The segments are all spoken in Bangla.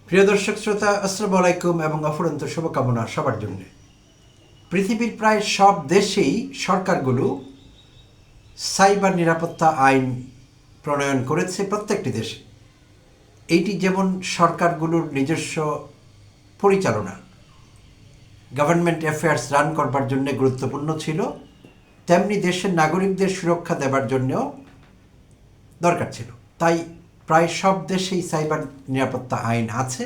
প্রিয় দর্শক শ্রোতা, আসসালামু আলাইকুম এবং অফুরন্ত শুভকামনা সবার জন্য। পৃথিবীর প্রায় সব দেশেই সরকারগুলো সাইবার নিরাপত্তা আইন প্রণয়ন করেছে, প্রত্যেকটি দেশে। এইটি যেমন সরকারগুলোর নিজস্ব পরিচালনা, গভর্নমেন্ট অ্যাফেয়ার্স রান করবার জন্য গুরুত্বপূর্ণ ছিল, তেমনি দেশের নাগরিকদের সুরক্ষা দেবার জন্যও দরকার ছিল। তাই প্রায় সব দেশেই সাইবার নিরাপত্তা আইন আছে।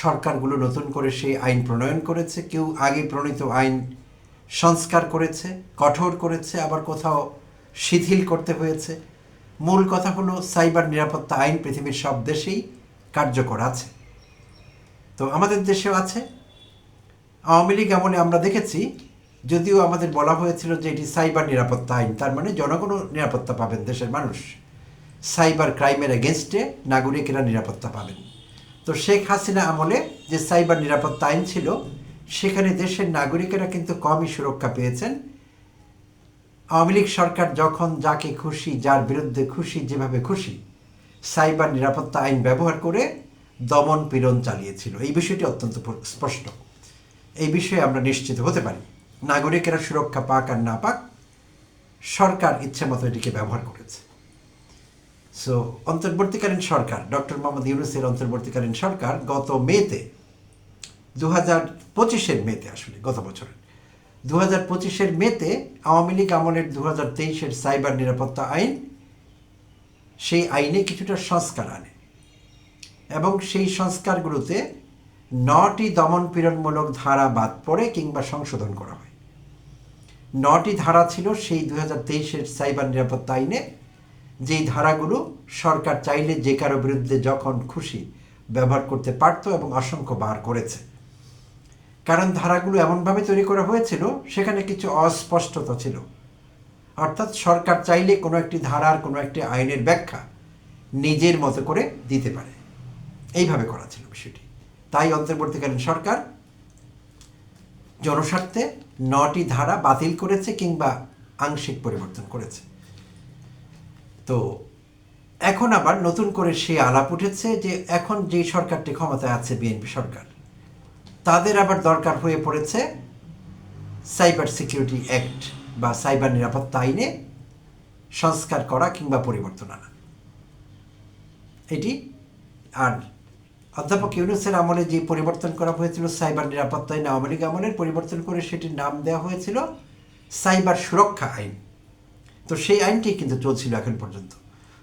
সরকারগুলো নতুন করে সেই আইন প্রণয়ন করেছে, কেউ আগে প্রণীত আইন সংস্কার করেছে, কঠোর করেছে, আবার কোথাও শিথিল করতে হয়েছে। মূল কথা হলো সাইবার নিরাপত্তা আইন পৃথিবীর সব দেশেই কার্যকর আছে। তো আমাদের দেশেও আছে। আওয়ামী লীগ আমলে আমরা দেখেছি, যদিও আমাদের বলা হয়েছিল যে এটি সাইবার নিরাপত্তা আইন, তার মানে জনগণও নিরাপত্তা পাবেন, দেশের মানুষ সাইবার ক্রাইমের এগেনস্টে নাগরিকেরা নিরাপত্তা পাবেন। তো শেখ হাসিনা আমলে যে সাইবার নিরাপত্তা আইন ছিল, সেখানে দেশের নাগরিকেরা কিন্তু কমই সুরক্ষা পেয়েছেন। আওয়ামী লীগ সরকার যখন যাকে খুশি, যার বিরুদ্ধে খুশি, যেভাবে খুশি সাইবার নিরাপত্তা আইন ব্যবহার করে দমন পীড়ন চালিয়েছিল। এই বিষয়টি অত্যন্ত স্পষ্ট। এই বিষয়ে আমরা নিশ্চিত হতে পারি, নাগরিকেরা সুরক্ষা পাক আর না পাক, সরকার ইচ্ছে মতো এটিকে ব্যবহার করেছে। সো অন্তর্বর্তীকালীন সরকার, ডক্টর মোহাম্মদ ইউনূসের অন্তর্বর্তীকালীন সরকার গত মেতে, 2025-এর মেতে, আসলে গত বছরের 2025-এর মেতে আওয়ামী লীগ আমলের 2023-এর সাইবার নিরাপত্তা আইন, সেই আইনে কিছুটা সংস্কার আনে এবং সেই সংস্কারগুলোতে 9টি দমন পীড়নমূলক ধারা বাদ পড়ে কিংবা সংশোধন করা হয়। 9টি ধারা ছিল সেই 2023-এর সাইবার নিরাপত্তা আইনে, যেই ধারাগুলো সরকার চাইলে যে কারো বিরুদ্ধে যখন খুশি ব্যবহার করতে পারত এবং অসংখ্য বার করেছে। কারণ ধারাগুলো এমনভাবে তৈরি করা হয়েছিল, সেখানে কিছু অস্পষ্টতা ছিল। অর্থাৎ সরকার চাইলে কোনো একটি ধারার, কোনো একটি আইনের ব্যাখ্যা নিজের মতো করে দিতে পারে, এইভাবে করা ছিল বিষয়টি। তাই অন্তর্বর্তীকালীন সরকার জনস্বার্থে 9টি ধারা বাতিল করেছে কিংবা আংশিক পরিবর্তন করেছে। তো এখন আবার নতুন করে সে আলাপ উঠেছে যে এখন যে সরকারটি ক্ষমতায় আছে, বিএনপি সরকার, তাদের আবার দরকার হয়ে পড়েছে সাইবার সিকিউরিটি অ্যাক্ট বা সাইবার নিরাপত্তা আইনে সংস্কার করা কিংবা পরিবর্তন আনা। এটি আর অধ্যাপক ইউনূসের আমলে যে পরিবর্তন করা হয়েছিল সাইবার নিরাপত্তা আইন, আওয়ামী লীগ আমলের পরিবর্তন করে সেটির নাম দেওয়া হয়েছিল সাইবার সুরক্ষা আইন। তো সেই আইনটি কিন্তু চলছিল এখন পর্যন্ত।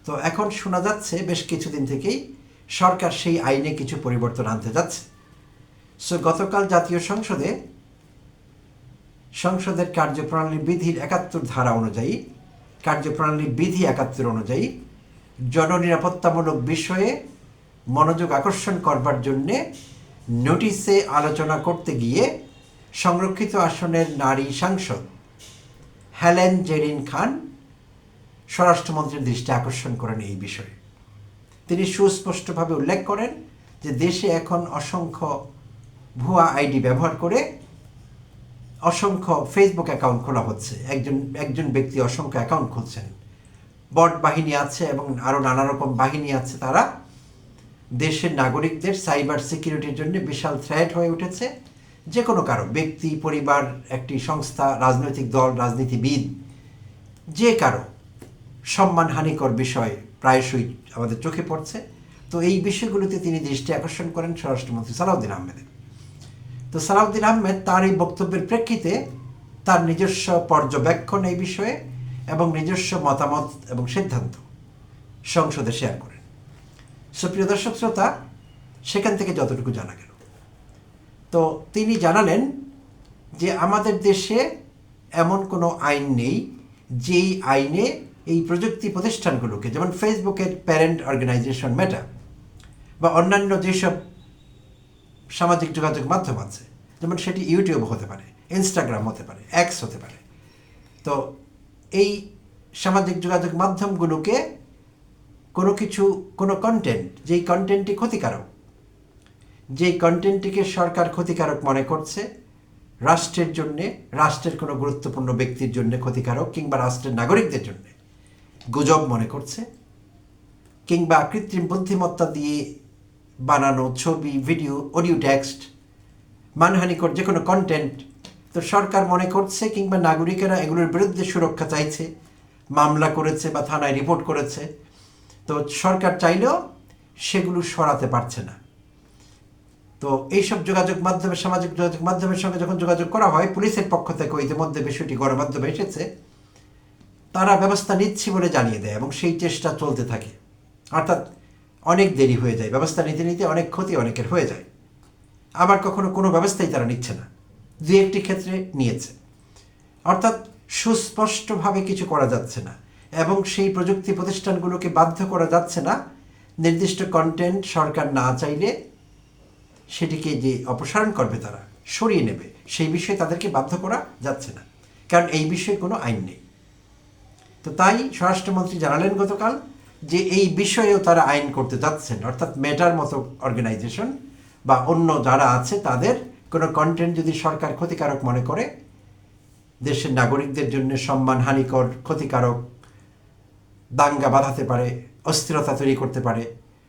তো এখন শোনা যাচ্ছে বেশ কিছুদিন থেকেই সরকার সেই আইনে কিছু পরিবর্তন আনতে যাচ্ছে। সো গতকাল জাতীয় সংসদের কার্যপ্রণালী বিধির 71 ধারা অনুযায়ী, কার্যপ্রণালী বিধি 71 অনুযায়ী জননিরাপত্তামূলক বিষয়ে মনোযোগ আকর্ষণ করবার জন্যে নোটিশে আলোচনা করতে গিয়ে সংরক্ষিত আসনের নারী সাংসদ হেলেন জেরিন খান স্বরাষ্ট্রমন্ত্রীর দৃষ্টি আকর্ষণ করেন এই বিষয়ে। তিনি সুস্পষ্টভাবে উল্লেখ করেন যে দেশে এখন অসংখ্য ভুয়া আইডি ব্যবহার করে অসংখ্য ফেসবুক অ্যাকাউন্ট খোলা হচ্ছে। একজন ব্যক্তি অসংখ্য অ্যাকাউন্ট খুলছেন, বট বাহিনী আছে এবং আরও নানা রকম বাহিনী আছে। তারা দেশের নাগরিকদের সাইবার সিকিউরিটির জন্য বিশাল থ্রেট হয়ে উঠেছে। যে কোনো কারো, ব্যক্তি, পরিবার, একটি সংস্থা, রাজনৈতিক দল, রাজনীতিবিদ, যে কারো সম্মানহানিকর বিষয় প্রায়শই আমাদের চোখে পড়ছে। তো এই বিষয়গুলোতে তিনি দৃষ্টি আকর্ষণ করেন স্বরাষ্ট্রমন্ত্রী সালাউদ্দিন আহমেদের। তো সালাউদ্দিন আহমেদ তার এই বক্তব্যের প্রেক্ষিতে তার নিজস্ব পর্যবেক্ষণ এই বিষয়ে এবং নিজস্ব মতামত এবং সিদ্ধান্ত সংসদে শেয়ার করেন। সুপ্রিয় দর্শক শ্রোতা, সেখান থেকে যতটুকু জানা গেল, তো তিনি জানালেন যে আমাদের দেশে এমন কোনো আইন নেই যেই আইনে এই প্রযুক্তি প্রতিষ্ঠানগুলোকে, যেমন ফেসবুকের প্যারেন্ট অর্গানাইজেশন মেটা বা অন্যান্য যেসব সামাজিক যোগাযোগ মাধ্যম আছে, যেমন সেটি ইউটিউব হতে পারে, ইনস্টাগ্রাম হতে পারে, এক্স হতে পারে, তো এই সামাজিক যোগাযোগ মাধ্যমগুলোকে কোনো কন্টেন্ট, যেই কন্টেন্টটি ক্ষতিকারক, যেই কন্টেন্টটিকে সরকার ক্ষতিকারক মনে করছে, রাষ্ট্রের জন্যে, রাষ্ট্রের কোনো গুরুত্বপূর্ণ ব্যক্তির জন্য ক্ষতিকারক, কিংবা রাষ্ট্রের নাগরিকদের জন্য গুজব মনে করছে, কিংবা কৃত্রিম বুদ্ধিমত্তা দিয়ে বানানো ছবি, ভিডিও, অডিও, টেক্সট, মানহানিকর যে কোনো কন্টেন্ট, তো সরকার মনে করছে কিংবা নাগরিকেরা এগুলোর বিরুদ্ধে সুরক্ষা চাইছে, মামলা করেছে বা থানায় রিপোর্ট করেছে, তো সরকার চাইলেও সেগুলো সরাতে পারছে না। তো এইসব যোগাযোগ মাধ্যমে, সামাজিক যোগাযোগ মাধ্যমের সঙ্গে যখন যোগাযোগ করা হয়, পুলিশের পক্ষ থেকে ইতিমধ্যে বিষয়টি গণমাধ্যমে এসেছে, তারা ব্যবস্থা নিচ্ছি বলে জানিয়ে দেয় এবং সেই চেষ্টা চলতে থাকে। অর্থাৎ অনেক দেরি হয়ে যায়, ব্যবস্থা নিতে নিতে অনেক ক্ষতি অনেকের হয়ে যায়। আবার কখনো কোনো ব্যবস্থাই তারা নিচ্ছে না, দু একটি ক্ষেত্রে নিয়েছে। অর্থাৎ সুস্পষ্টভাবে কিছু করা যাচ্ছে না এবং সেই প্রযুক্তি প্রতিষ্ঠানগুলোকে বাধ্য করা যাচ্ছে না নির্দিষ্ট কন্টেন্ট সরকার না চাইলে সেটিকে যে অপসারণ করবে, তারা সরিয়ে নেবে, সেই বিষয়ে তাদেরকে বাধ্য করা যাচ্ছে না, কারণ এই বিষয়ে কোনো আইন নেই। তো তাই স্বরাষ্ট্রমন্ত্রী জানালেন গতকাল যে এই বিষয়েও তারা আইন করতে যাচ্ছেন, অর্থাৎ মেটার মতো অর্গানাইজেশন বা অন্য যারা আছে তাদের কোনো কন্টেন্ট যদি সরকার ক্ষতিকারক মনে করে, দেশের নাগরিকদের জন্য সম্মানহানিকর, ক্ষতিকারক, দাঙ্গা বাঁধাতে পারে, অস্থিরতা তৈরি করতে পারে,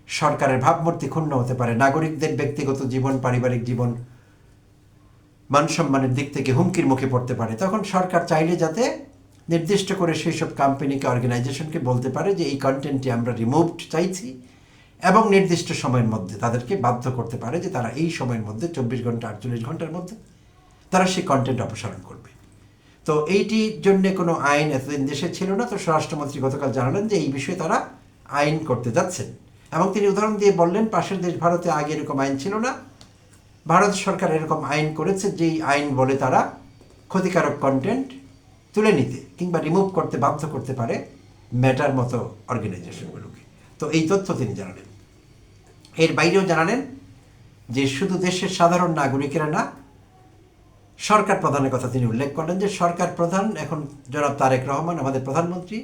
সরকারের ভাবমূর্তি ক্ষুণ্ণ হতে পারে, নাগরিকদের ব্যক্তিগত জীবন, পারিবারিক জীবন, মান সম্মানের দিক থেকে হুমকির মুখে পড়তে পারে, তখন সরকার চাইলে যাতে নির্দিষ্ট করে সেই সব কোম্পানিকে, অর্গানাইজেশনকে বলতে পারে যে এই কন্টেন্টটি আমরা রিমুভড চাইছি, এবং নির্দিষ্ট সময়ের মধ্যে তাদেরকে বাধ্য করতে পারে যে তারা এই সময়ের মধ্যে 24 ঘন্টা 48 ঘন্টার মধ্যে তারা সেই কন্টেন্ট অপসারণ করবে। তো এইটির জন্য কোনো আইন এতদিন দেশে ছিল না। তো স্বরাষ্ট্রমন্ত্রী গতকাল জানালেন যে এই বিষয়ে তারা আইন করতে যাচ্ছেন, এবং তিনি উদাহরণ দিয়ে বললেন পাশের দেশ ভারতে আগে এরকম আইন ছিল না, ভারত সরকার এরকম আইন করেছে যেই আইন বলে তারা ক্ষতিকারক কন্টেন্ট তুলে নিতে কিংবা রিমুভ করতে বাধ্য করতে পারে মেটার মতো অর্গানাইজেশনগুলোকে। তো এই তথ্য তিনি জানালেন। এর বাইরেও জানালেন যে শুধু দেশের সাধারণ নাগরিকেরা না, সরকার প্রধানের কথা তিনি উল্লেখ করলেন যে সরকার প্রধান এখন জনাব তারেক রহমান, আমাদের প্রধানমন্ত্রী,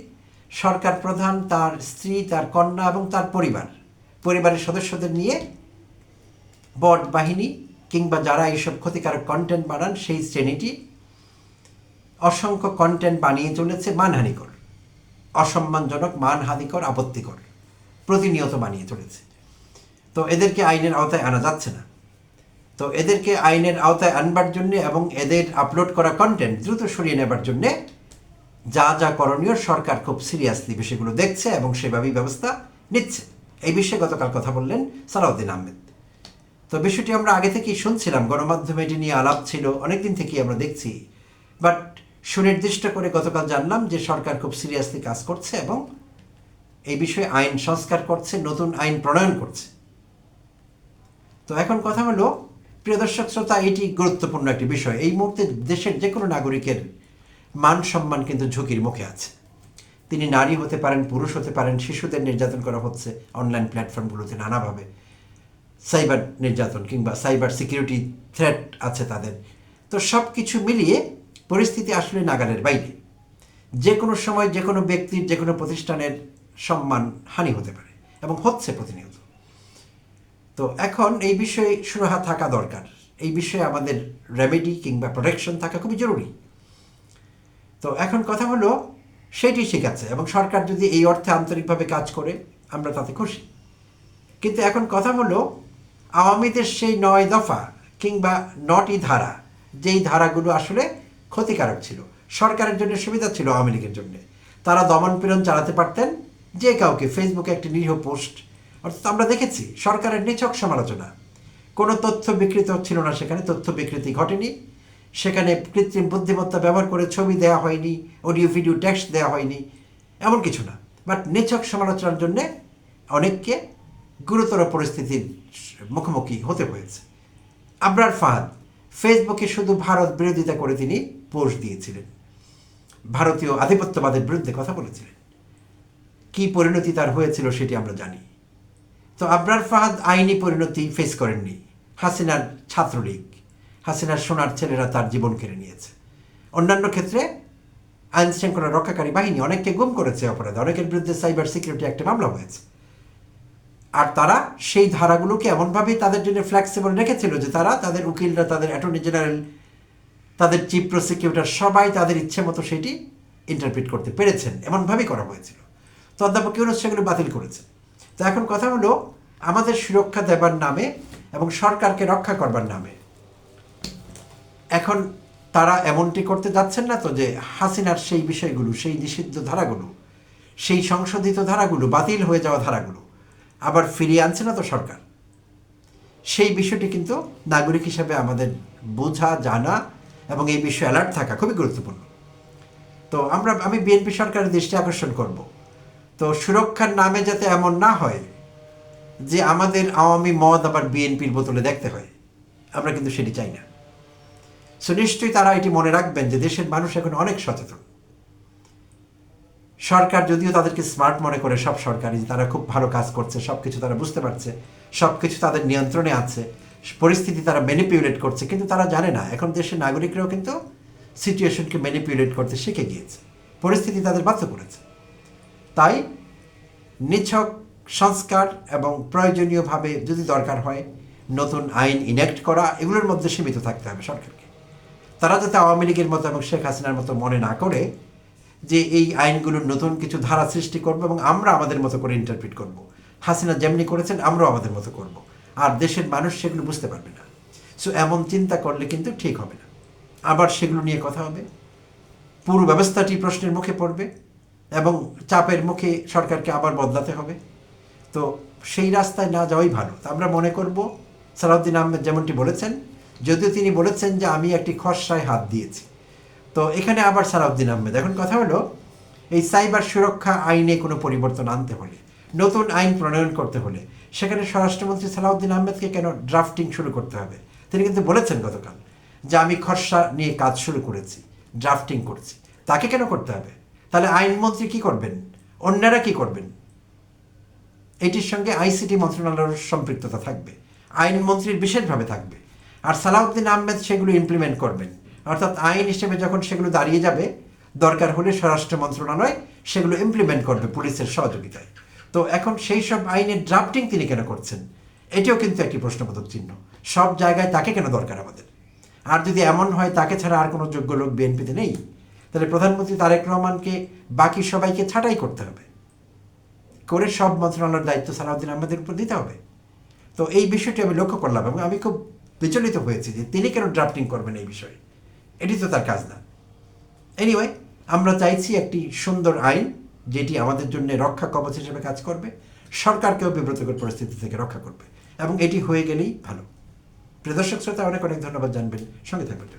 সরকার প্রধান, তার স্ত্রী, তার কন্যা এবং তার পরিবারের সদস্যদের নিয়ে বট বাহিনী কিংবা যারা এইসব ক্ষতিকারক কন্টেন্ট বানান সেই শ্রেণীটি অসংখ্য কন্টেন্ট বানিয়ে চলেছে মানহানিকর, অসম্মানজনক, মানহানিকর, আপত্তিকর, প্রতিনিয়ত বানিয়ে চলেছে। তো এদেরকে আইনের আওতায় আনা যাচ্ছে না। তো এদেরকে আইনের আওতায় আনবার জন্য এবং এদের আপলোড করা কন্টেন্ট দ্রুত সরিয়ে নেবার জন্যে যা যা করণীয় সরকার খুব সিরিয়াসলি বিষয়গুলো দেখছে এবং সেভাবেই ব্যবস্থা নিচ্ছে। এই বিষয়ে গতকাল কথা বললেন সালাউদ্দিন আহমেদ। তো বিষয়টি আমরা আগে থেকেই শুনছিলাম, গণমাধ্যমে এটি নিয়ে আলাপ ছিল, অনেকদিন থেকেই আমরা দেখছি, বাট সুনির্দিষ্ট করে গতকাল জানলাম যে সরকার খুব সিরিয়াসলি কাজ করছে এবং এই বিষয়ে আইন সংস্কার করছে, নতুন আইন প্রণয়ন করছে। তো এখন কথা হলো, প্রিয় দর্শক শ্রোতা, এটি গুরুত্বপূর্ণ একটি বিষয়। এই মুহূর্তে দেশের যে কোনো নাগরিকের মান সম্মান কিন্তু ঝুঁকির মুখে আছে। তিনি নারী হতে পারেন, পুরুষ হতে পারেন, শিশুদের নির্যাতন করা হচ্ছে অনলাইন প্ল্যাটফর্মগুলোতে নানাভাবে, সাইবার নির্যাতন কিংবা সাইবার সিকিউরিটি থ্রেট আছে তাদের। তো সব কিছু মিলিয়ে পরিস্থিতি আসলে নাগালের বাইরে। যে কোনো সময় যে কোনো ব্যক্তির, যে কোনো প্রতিষ্ঠানের সম্মান হানি হতে পারে এবং হচ্ছে প্রতিনিয়ত। তো এখন এই বিষয়ে সুরাহা থাকা দরকার, এই বিষয়ে আমাদের রেমেডি কিংবা প্রোটেকশন থাকা খুবই জরুরি। তো এখন কথা হলো সেটি ঠিক আছে, এবং সরকার যদি এই অর্থে আন্তরিকভাবে কাজ করে আমরা তাতে খুশি। কিন্তু এখন কথা হলো, আওয়ামীদের সেই 9 দফা কিংবা 9টি ধারা, যেই ধারাগুলো আসলে ক্ষতিকারক ছিল, সরকারের জন্য সুবিধা ছিল আওয়ামী লীগের জন্য, তারা দমনপীড়ন চালাতে পারতেন যে কাউকে। ফেসবুকে একটি নিরীহ পোস্ট, অর্থাৎ আমরা দেখেছি সরকারের নিছক সমালোচনা, কোনো তথ্য বিকৃত ছিল না, সেখানে তথ্য বিকৃতি ঘটেনি, সেখানে কৃত্রিম বুদ্ধিমত্তা ব্যবহার করে ছবি দেওয়া হয়নি, অডিও ভিডিও টেক্সট দেওয়া হয়নি, এমন কিছু না, বাট নিছক সমালোচনার জন্যে অনেককে গুরুতর পরিস্থিতির মুখোমুখি হতে হয়েছে। আবরার ফাহাদ ফেসবুকে শুধু ভারত বিরোধিতা করে তিনি পোস্ট দিয়েছিলেন, ভারতীয় আধিপত্যবাদের বিরুদ্ধে কথা বলেছিলেন। কি পরিণতি তার হয়েছিল সেটি আমরা জানি। তো আবরার ফাহাদ আইনি পরিণতি ফেস করেননি। হাসিনার ছাত্রলীগ, হাসিনার সোনার ছেলেরা তার জীবন কেড়ে নিয়েছে। অন্যান্য ক্ষেত্রে আইন শৃঙ্খলা রক্ষাকারী বাহিনী অনেককে গুম করেছে অপরাধে, অনেকের বিরুদ্ধে সাইবার সিকিউরিটি একটা মামলা হয়েছে। আর তারা সেই ধারাগুলোকে এমনভাবেই তাদের জন্য ফ্লেক্সিবল রেখেছিল যে তারা, তাদের উকিলরা, তাদের অ্যাটর্নি জেনারেল, তাদের চিফ প্রসিকিউটর সবাই তাদের ইচ্ছে মতো সেটি ইন্টারপ্রিট করতে পেরেছেন, এমনভাবেই করা হয়েছিল। তো অধ্যাপক ইউনূস সেগুলো বাতিল করেছে। তো এখন কথা হলো, আমাদের সুরক্ষা দেবার নামে এবং সরকারকে রক্ষা করবার নামে। এখন তারা এমনটি করতে যাচ্ছেন না তো যে হাসিনার সেই বিষয়গুলো, সেই নিষিদ্ধ ধারাগুলো, সেই সংশোধিত ধারাগুলো, বাতিল হয়ে যাওয়া ধারাগুলো আবার ফিরিয়ে আনছে না তো সরকার? সেই বিষয়টি কিন্তু নাগরিক হিসাবে আমাদের বোঝা, জানা এবং এই বিষয়ে অ্যালার্ট থাকা খুবই গুরুত্বপূর্ণ। তো আমি বিএনপি সরকারের দৃষ্টি আকর্ষণ করব, তো সুরক্ষার নামে যাতে এমন না হয় যে আমাদের আওয়ামী মদ আবার বিএনপির বোতলে দেখতে হয়, আমরা কিন্তু সেটি চাই না। সো নিশ্চয়ই তারা এটি মনে রাখবেন যে দেশের মানুষ এখন অনেক সচেতন। সরকার যদিও তাদেরকে স্মার্ট মনে করে, সব সরকারই তারা খুব ভালো কাজ করছে, সব কিছু তারা বুঝতে পারছে, সব কিছু তাদের নিয়ন্ত্রণে আছে, পরিস্থিতি তারা ম্যানিপুলেট করছে, কিন্তু তারা জানে না এখন দেশের নাগরিকরাও কিন্তু সিচুয়েশনকে ম্যানিপুলেট করতে শিখে গিয়েছে, পরিস্থিতি তাদের বাধ্য করেছে। তাই নিছক সংস্কার এবং প্রয়োজনীয়ভাবে যদি দরকার হয় নতুন আইন ইনেক্ট করা, এগুলোর মধ্যে সীমিত থাকতে হবে সরকারকে। তারা যাতে আওয়ামী লীগের মতো এবং শেখ হাসিনার মতো মনে না করে যে এই আইনগুলোর নতুন কিছু ধারা সৃষ্টি করবো এবং আমরা আমাদের মতো করে ইন্টারপ্রিট করব। হাসিনা যেমনি করেছেন আমরাও আমাদের মতো করব, আর দেশের মানুষ সেগুলো বুঝতে পারবে না। সো এমন চিন্তা করলে কিন্তু ঠিক হবে না। আবার সেগুলো নিয়ে কথা হবে, পুরো ব্যবস্থাটি প্রশ্নের মুখে পড়বে এবং চাপের মুখে সরকারকে আবার বদলাতে হবে। তো সেই রাস্তায় না যাওয়াই ভালো। তা আমরা মনে করব সালাউদ্দিন আহমেদ যেমনটি বলেছেন, যদিও তিনি বলেছেন যে আমি একটি খসড়ায় হাত দিয়েছি, তো এখানে আবার সালাউদ্দিন আহমেদ, এখন কথা হলো এই সাইবার সুরক্ষা আইনে কোনো পরিবর্তন আনতে হলে, নতুন আইন প্রণয়ন করতে হলে সেখানে স্বরাষ্ট্রমন্ত্রী সালাউদ্দিন আহমেদকে কেন ড্রাফটিং শুরু করতে হবে? তিনি কিন্তু বলেছেন গতকাল যে আমি খসড়া নিয়ে কাজ শুরু করেছি, ড্রাফটিং করছি, তাকে কেন করতে হবে? তাহলে আইনমন্ত্রী কি করবেন, অন্যরা কি করবেন? এটির সঙ্গে আইসিটি মন্ত্রণালয়ের সম্পৃক্ততা থাকবে, আইনমন্ত্রীর বিশেষভাবে থাকবে, আর সালাউদ্দিন আহমেদ সেগুলো ইমপ্লিমেন্ট করবেন। অর্থাৎ আইন হিসেবে যখন সেগুলো দাঁড়িয়ে যাবে, দরকার হলে স্বরাষ্ট্র মন্ত্রণালয় সেগুলো ইমপ্লিমেন্ট করবে পুলিশের সহযোগিতায়। তো এখন সেই সব আইনের ড্রাফটিং তিনি কেন করছেন, এটিও কিন্তু একটি প্রশ্নবোধক চিহ্ন। সব জায়গায় তাকে কেন দরকার আমাদের? আর যদি এমন হয় তাকে ছাড়া আর কোনো যোগ্য লোক বিএনপিতে নেই, তাহলে প্রধানমন্ত্রী তারেক রহমানকে বাকি সবাইকে ছাঁটাই করতে হবে, করে সব মন্ত্রণালয়ের দায়িত্ব সালাউদ্দিন আহমেদের উপর দিতে হবে। তো এই বিষয়টি আমি লক্ষ্য করলাম এবং আমি খুব বিচলিত হয়েছি যে তিনি কেন ড্রাফটিং করবেন এই বিষয়ে, এটি তো তার কাজ না। এনিওয়ে, আমরা চাইছি একটি সুন্দর আইন যেটি আমাদের জন্য রক্ষা কবচ হিসেবে কাজ করবে, সরকারকেও বিব্রতকর পরিস্থিতি থেকে রক্ষা করবে, এবং এটি হয়ে গেলেই ভালো। প্রিয় দর্শক শ্রোতা, অনেক অনেক ধন্যবাদ জানবেন, সঙ্গে থাকবেন।